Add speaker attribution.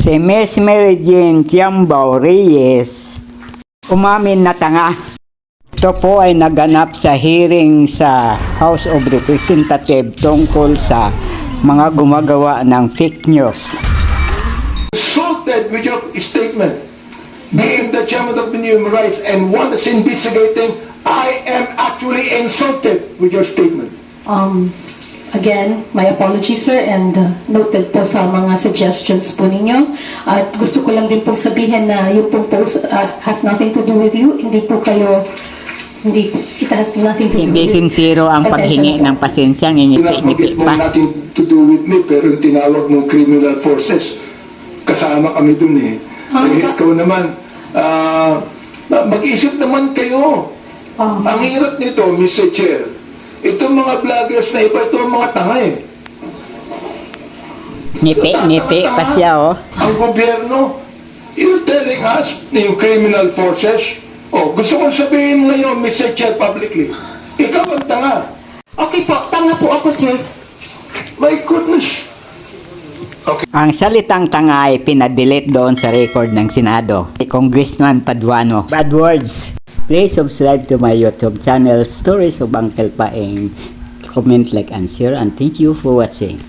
Speaker 1: Si Miss Mary Jane Tiambao Reyes umamin na tanga. Ito po ay naganap sa hearing sa House of Representatives tungkol sa mga gumagawa ng fake news.
Speaker 2: Insulted with your statement, being the chairman of the Human Rights and one is investigating, I am actually insulted with your statement.
Speaker 3: Again, my apologies, sir, and noted po sa mga suggestions po ninyo. At gusto ko lang din pong sabihin na yung pong post has nothing to do with you. Hindi po kayo, it has nothing to do
Speaker 1: Hindi
Speaker 3: with
Speaker 1: sincero ang paghingi ng pasensya, ngingiti-ngiti
Speaker 2: Mo
Speaker 1: pa.
Speaker 2: nothing to do with me, pero yung tinawag mong criminal forces, kasama kami dun eh. Ikaw naman, mag-isip naman kayo. Ang hirap nito, Mr. Chair, itong mga vloggers na iba, ito ang mga tanga eh.
Speaker 1: Ngiti-ngiti pa siya, oh.
Speaker 2: Ang gobyerno, you're telling us na yung criminal forces, gusto kong sabihin ngayon, Mr. Chair, publicly, ikaw ang tanga.
Speaker 3: Okay po, tanga po ako, sir.
Speaker 2: My goodness.
Speaker 1: Ang salitang tanga ay pinadelete doon sa record ng Senado ni Congressman Paduano. Bad words. Please subscribe to my YouTube channel, Stories of Uncle Paeng. Comment, like, and share, and thank you for watching.